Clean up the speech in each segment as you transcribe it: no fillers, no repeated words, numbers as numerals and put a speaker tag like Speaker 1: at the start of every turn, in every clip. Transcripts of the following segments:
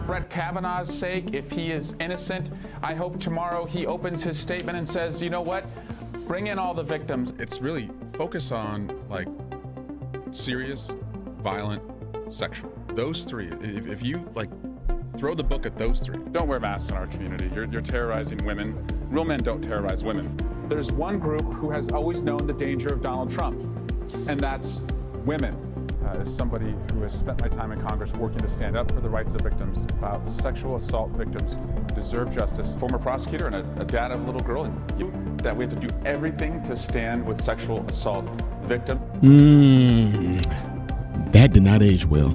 Speaker 1: Brett Kavanaugh's sake, if he is innocent, I hope tomorrow he opens his statement and says, you know what, bring in all the victims.
Speaker 2: It's really focus on like serious, violent, sexual. Those three, if you like throw the book at those three.
Speaker 1: Don't wear masks in our community. You're terrorizing women. Real men don't terrorize women. There's one group who has always known the danger of Donald Trump, and that's women. As somebody who has spent my time in Congress working to stand up for the rights of victims, about sexual assault victims who deserve justice, former prosecutor and a dad of a little girl, and that we have to do everything to stand with sexual assault victims.
Speaker 3: That did not age well.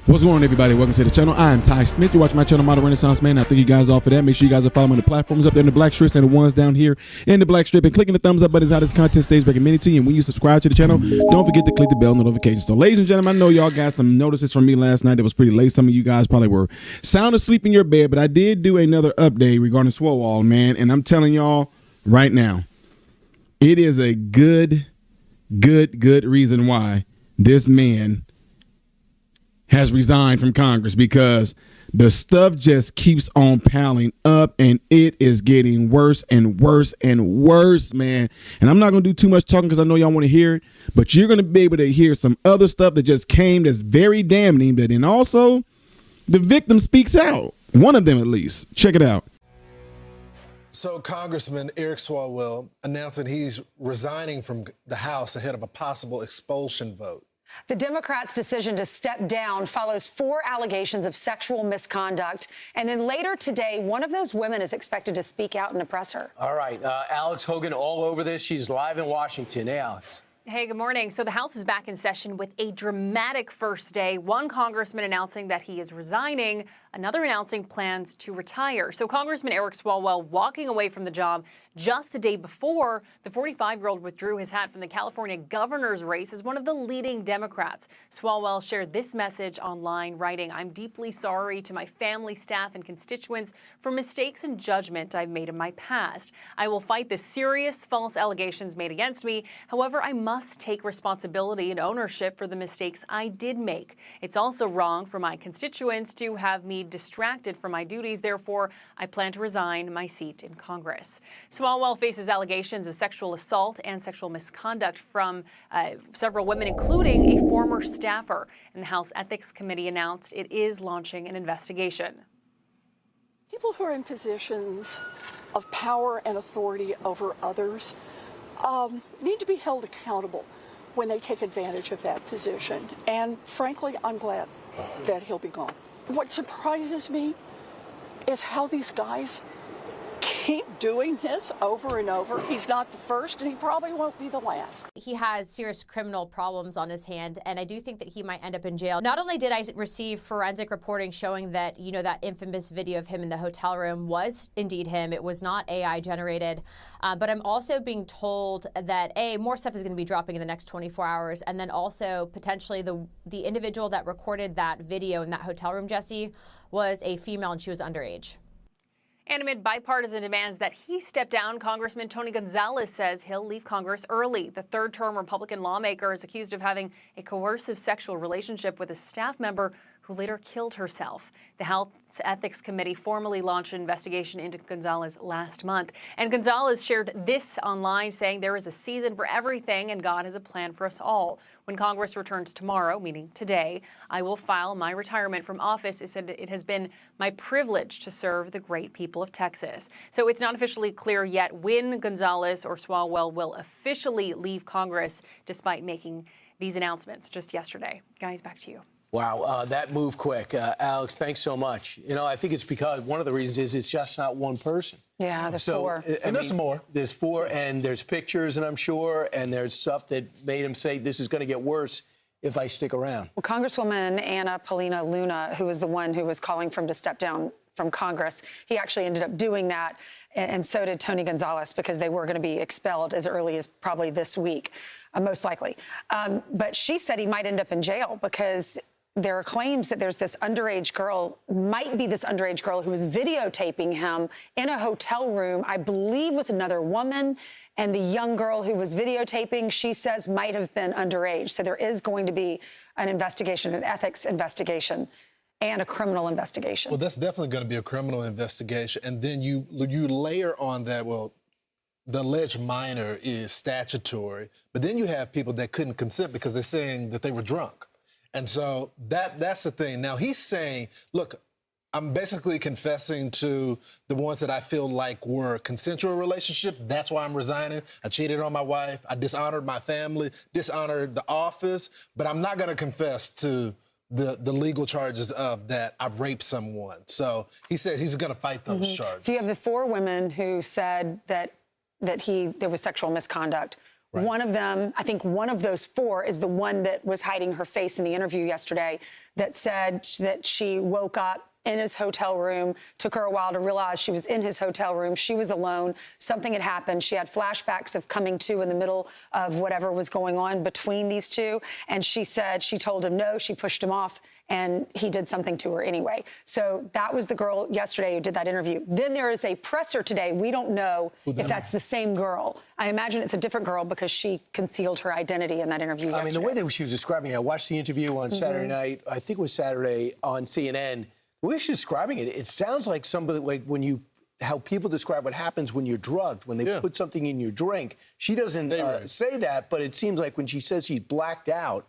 Speaker 3: What's going on, everybody? Welcome to the channel. I'm Ty Smith. You watch my channel, Modern Renaissance Man. I thank you guys all for that. Make sure you guys are following the platforms up there in the black strips and the ones down here in the black strip, and clicking the thumbs up button is how this content stays recommended to you. And when you subscribe to the channel, don't forget to click the bell notification. So, ladies and gentlemen, I know y'all got some notices from me last night that was pretty late. Some of you guys probably were sound asleep in your bed, but I did do another update regarding Swalwell, man. And I'm telling y'all right now, it is a good reason why this man has resigned from Congress, because the stuff just keeps on piling up and it is getting worse and worse and worse, man. And I'm not going to do too much talking because I know y'all want to hear it, but you're going to be able to hear some other stuff that just came that's very damning. But then also the victim speaks out. One of them, at least. Check it out.
Speaker 4: So Congressman Eric Swalwell announcing he's resigning from the House ahead of a possible expulsion vote.
Speaker 5: The Democrats' decision to step down follows 4 allegations of sexual misconduct. And then later today, one of those women is expected to speak out and oppress her.
Speaker 6: All right. Alex Hogan all over this. She's live in Washington. Hey, Alex.
Speaker 7: Hey, good morning. So the House is back in session with a dramatic first day. One congressman announcing that he is resigning, another announcing plans to retire. So Congressman Eric Swalwell walking away from the job just the day before the 45-year-old withdrew his hat from the California governor's race as one of the leading Democrats. Swalwell shared this message online, writing, "I'm deeply sorry to my family, staff, and constituents for mistakes and judgment I've made in my past. I will fight the serious false allegations made against me. However, I must take responsibility and ownership for the mistakes I did make. It's also wrong for my constituents to have me distracted from my duties. Therefore, I plan to resign my seat in Congress." Swalwell faces allegations of sexual assault and sexual misconduct from several women, including a former staffer. And the House Ethics Committee announced it is launching an investigation.
Speaker 8: People who are in positions of power and authority over others need to be held accountable when they take advantage of that position. And frankly, I'm glad that he'll be gone. What surprises me is how these guys keep doing this over and over. He's not the first, and he probably won't be the last.
Speaker 9: He has serious criminal problems on his hand, and I do think that he might end up in jail. Not only did I receive forensic reporting showing that, you know, that infamous video of him in the hotel room was indeed him. It was not AI generated. But I'm also being told that, more stuff is going to be dropping in the next 24 hours. And then also potentially the individual that recorded that video in that hotel room, Jesse, was a female and she was underage.
Speaker 7: And amid bipartisan demands that he step down, Congressman Tony Gonzalez says he'll leave Congress early. The third-term Republican lawmaker is accused of having a coercive sexual relationship with a staff member who later killed herself. The House Ethics Committee formally launched an investigation into Gonzalez last month. And Gonzalez shared this online, saying there is a season for everything and God has a plan for us all. When Congress returns tomorrow, meaning today, I will file my retirement from office. It said it has been my privilege to serve the great people of Texas. So it's not officially clear yet when Gonzalez or Swalwell will officially leave Congress, despite making these announcements just yesterday. Guys, back to you.
Speaker 6: Wow, that moved quick. Alex, thanks so much. You know, I think it's because one of the reasons is it's just not one person.
Speaker 5: Yeah, there's 4.
Speaker 4: And there's more.
Speaker 6: There's 4, and there's pictures, and I'm sure, and there's stuff that made him say this is going to get worse if I stick around.
Speaker 5: Well, Congresswoman Anna Paulina Luna, who was the one who was calling for him to step down from Congress, he actually ended up doing that, and so did Tony Gonzalez, because they were going to be expelled as early as probably this week, most likely. But she said he might end up in jail because there are claims that there's this underage girl, might be this underage girl, who was videotaping him in a hotel room, I believe with another woman. And the young girl who was videotaping, she says, might have been underage. So there is going to be an investigation, an ethics investigation, and a criminal investigation.
Speaker 4: Well, that's definitely going to be a criminal investigation. And then you layer on that, well, the alleged minor is statutory, but then you have people that couldn't consent because they're saying that they were drunk. And so that's the thing. Now, he's saying, look, I'm basically confessing to the ones that I feel like were consensual relationship. That's why I'm resigning. I cheated on my wife. I dishonored my family, dishonored the office. But I'm not going to confess to the legal charges of that I raped someone. So he said he's going to fight those charges.
Speaker 5: So you have the 4 women who said that there was sexual misconduct. Right. One of them, I think one of those 4 is the one that was hiding her face in the interview yesterday, that said that she woke up in his hotel room. Took her a while to realize she was in his hotel room. She was alone. Something had happened. She had flashbacks of coming to in the middle of whatever was going on between these two. And she said she told him no. She pushed him off, and he did something to her anyway. So that was the girl yesterday who did that interview. Then there is a presser today. We don't know if that's the same girl. I imagine it's a different girl because she concealed her identity in that interview yesterday.
Speaker 6: I mean, the way that she was describing it, I watched the interview on Saturday night. I think it was Saturday on CNN. The way she's describing it, it sounds like somebody, like how people describe what happens when you're drugged, when they put something in your drink. She doesn't say that, but it seems like when she says she's blacked out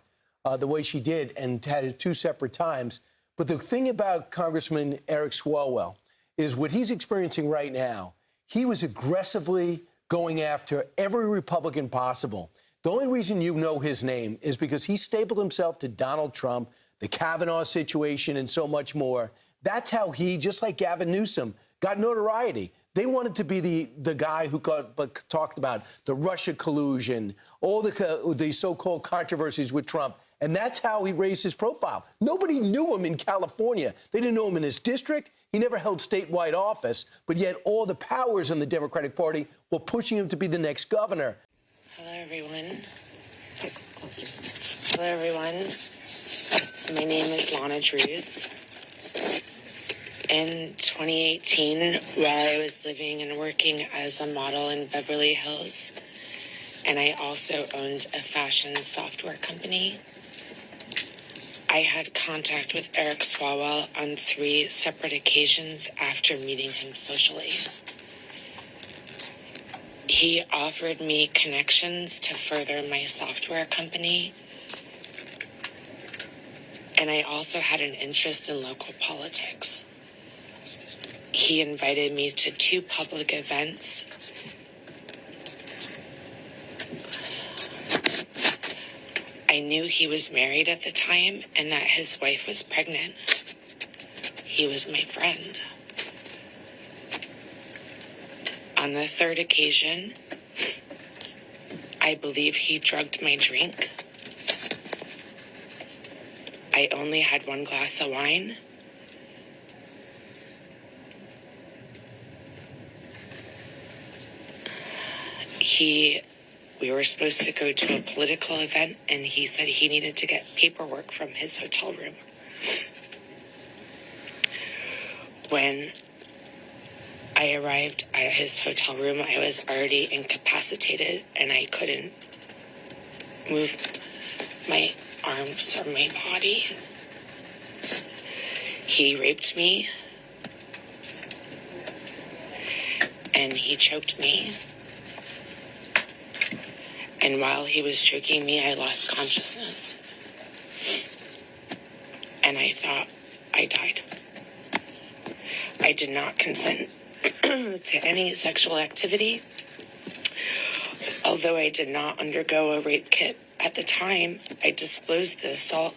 Speaker 6: the way she did and had it 2 separate times. But the thing about Congressman Eric Swalwell is what he's experiencing right now. He was aggressively going after every Republican possible. The only reason you know his name is because he stapled himself to Donald Trump, the Kavanaugh situation, and so much more. That's how he, just like Gavin Newsom, got notoriety. They wanted to be the guy who talked about the Russia collusion, all the so-called controversies with Trump. And that's how he raised his profile. Nobody knew him in California. They didn't know him in his district. He never held statewide office. But yet all the powers in the Democratic Party were pushing him to be the next governor.
Speaker 10: Hello, everyone. Get closer. Hello, everyone. My name is Lana Drews. In 2018, while I was living and working as a model in Beverly Hills, and I also owned a fashion software company, I had contact with Eric Swalwell on 3 separate occasions after meeting him socially. He offered me connections to further my software company, and I also had an interest in local politics. He invited me to 2 public events. I knew he was married at the time and that his wife was pregnant. He was my friend. On the 3rd occasion, I believe he drugged my drink. I only had 1 glass of wine. We were supposed to go to a political event, and he said he needed to get paperwork from his hotel room. When I arrived at his hotel room, I was already incapacitated, and I couldn't move my arms or my body. He raped me, and he choked me. And while he was choking me, I lost consciousness. And I thought I died. I did not consent to any sexual activity. Although I did not undergo a rape kit at the time, I disclosed the assault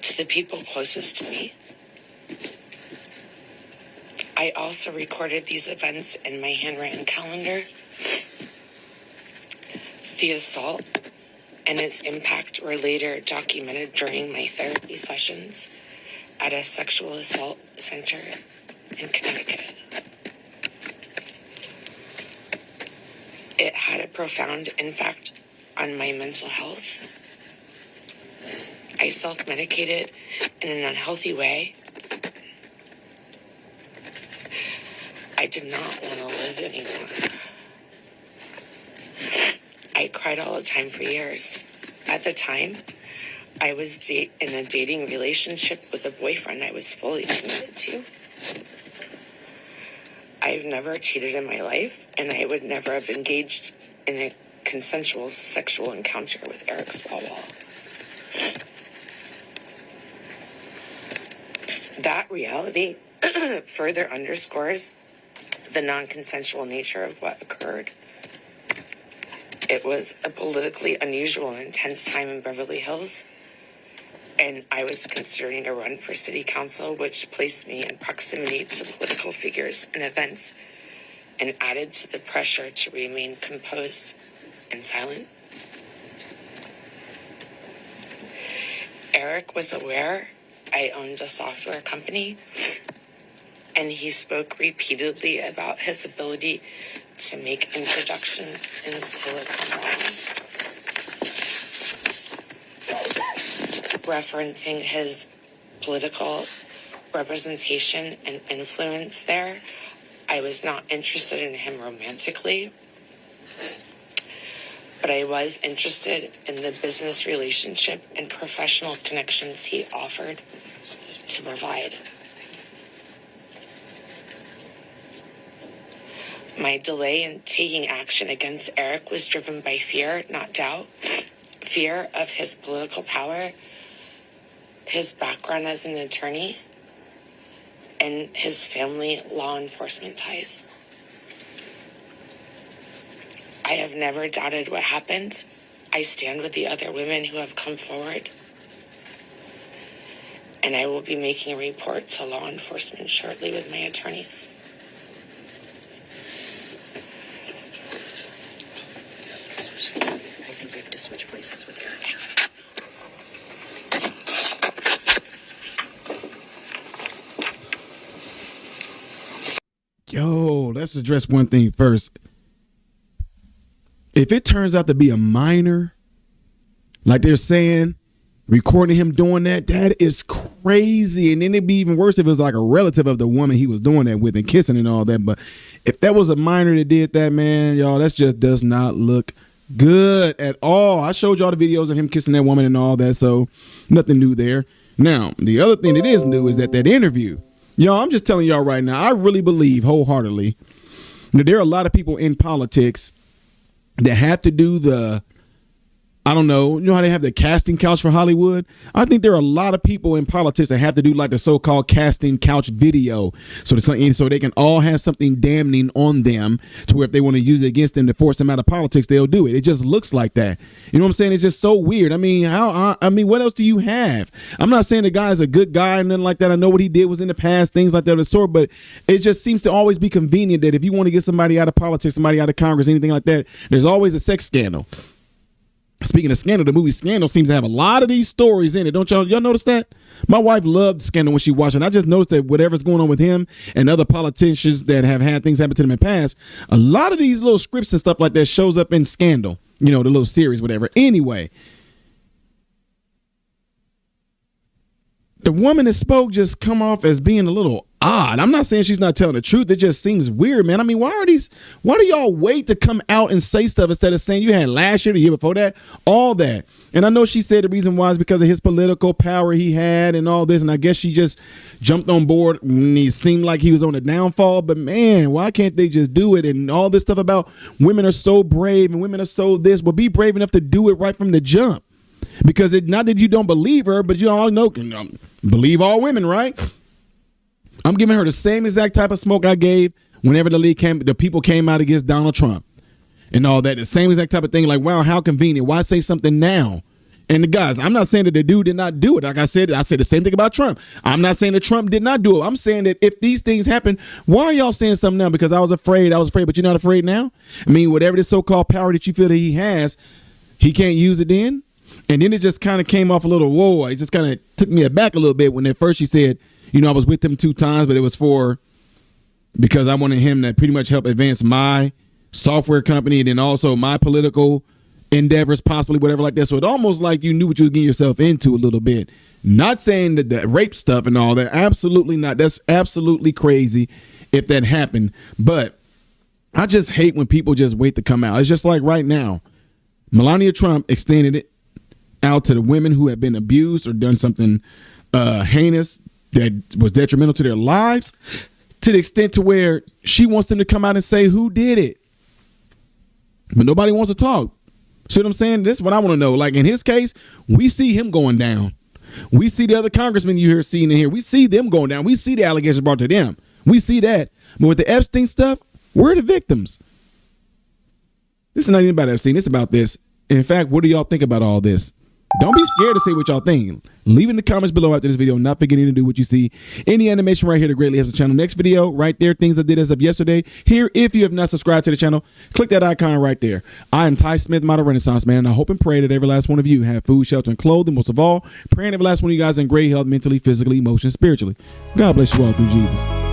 Speaker 10: to the people closest to me. I also recorded these events in my handwritten calendar. The assault and its impact were later documented during my therapy sessions at a sexual assault center in Connecticut. It had a profound impact on my mental health. I self-medicated in an unhealthy way. I did not want to live anymore. I cried all the time for years. At the time, I was in a dating relationship with a boyfriend I was fully committed to. I've never cheated in my life, and I would never have engaged in a consensual sexual encounter with Eric Swalwell. That reality further underscores the non-consensual nature of what occurred. It was a politically unusual and intense time in Beverly Hills, and I was considering a run for city council, which placed me in proximity to political figures and events and added to the pressure to remain composed and silent. Eric was aware I owned a software company, and he spoke repeatedly about his ability to make introductions in Silicon Valley, referencing his political representation and influence there. I was not interested in him romantically, but I was interested in the business relationship and professional connections he offered to provide. My delay in taking action against Eric was driven by fear, not doubt. Fear of his political power, his background as an attorney, and his family law enforcement ties. I have never doubted what happened. I stand with the other women who have come forward, and I will be making a report to law enforcement shortly with my attorneys. I think we have to switch places with Eric.
Speaker 3: Yo, let's address one thing first. If it turns out to be a minor, like they're saying, recording him doing that, that is crazy. And then it'd be even worse if it was like a relative of the woman he was doing that with and kissing and all that. But if that was a minor that did that, man, y'all, that just does not look good at all. I showed y'all the videos of him kissing that woman and all that, so nothing new there. Now, the other thing that is new is that interview. Y'all, I'm just telling y'all right now, I really believe wholeheartedly that there are a lot of people in politics that have to do the, I don't know, you know how they have the casting couch for Hollywood? I think there are a lot of people in politics that have to do like the so-called casting couch video so they can all have something damning on them to where if they want to use it against them to force them out of politics, they'll do it. It just looks like that. You know what I'm saying? It's just so weird. I mean, what else do you have? I'm not saying the guy's a good guy and nothing like that. I know what he did was in the past, things like that of the sort, but it just seems to always be convenient that if you want to get somebody out of politics, somebody out of Congress, anything like that, there's always a sex scandal. Speaking of Scandal, the movie Scandal seems to have a lot of these stories in it. Don't y'all notice that? My wife loved Scandal when she watched it. I just noticed that whatever's going on with him and other politicians that have had things happen to them in the past, a lot of these little scripts and stuff like that shows up in Scandal, you know, the little series, whatever. Anyway, the woman that spoke just come off as being a little odd. I'm not saying she's not telling the truth. It just seems weird, man. I mean, why do y'all wait to come out and say stuff instead of saying you had last year, the year before that, all that? And I know she said the reason why is because of his political power he had and all this. And I guess she just jumped on board and he seemed like he was on the downfall. But man, why can't they just do it? And all this stuff about women are so brave and women are so this. Well, be brave enough to do it right from the jump. Because not that you don't believe her, but you all know, believe all women, right? I'm giving her the same exact type of smoke I gave whenever the people came out against Donald Trump and all that. The same exact type of thing. Like, wow, how convenient. Why say something now? And the guys, I'm not saying that the dude did not do it. Like I said the same thing about Trump. I'm not saying that Trump did not do it. I'm saying that if these things happen, why are y'all saying something now? Because I was afraid, but you're not afraid now? I mean, whatever this so-called power that you feel that he has, he can't use it then? And then it just kind of came off a little, whoa, it just kind of took me aback a little bit when at first she said, you know, I was with him 2 times, but it was because I wanted him to pretty much help advance my software company and then also my political endeavors, possibly whatever like that. So it almost like you knew what you were getting yourself into a little bit. Not saying that the rape stuff and all that. Absolutely not. That's absolutely crazy if that happened. But I just hate when people just wait to come out. It's just like right now, Melania Trump extended it out to the women who have been abused or done something heinous that was detrimental to their lives, to the extent to where she wants them to come out and say who did it. But nobody wants to talk. See what I'm saying? This is what I want to know. Like in his case, we see him going down. We see the other congressmen you hear seeing in here. We see them going down. We see the allegations brought to them. We see that. But with the Epstein stuff, we're the victims. This is not even about Epstein. It's about this. In fact, what do y'all think about all this? Don't be scared to say what y'all think. Leave it in the comments below after this video. Not forgetting to do what you see. Any animation right here that greatly helps the channel. Next video right there, things I did as of yesterday. Here, if you have not subscribed to the channel, click that icon right there. I am Ty Smith, Model Renaissance Man, and I hope and pray that every last one of you have food, shelter, and clothing. Most of all, praying every last one of you guys in great health, mentally, physically, emotionally, spiritually. God bless you all through Jesus.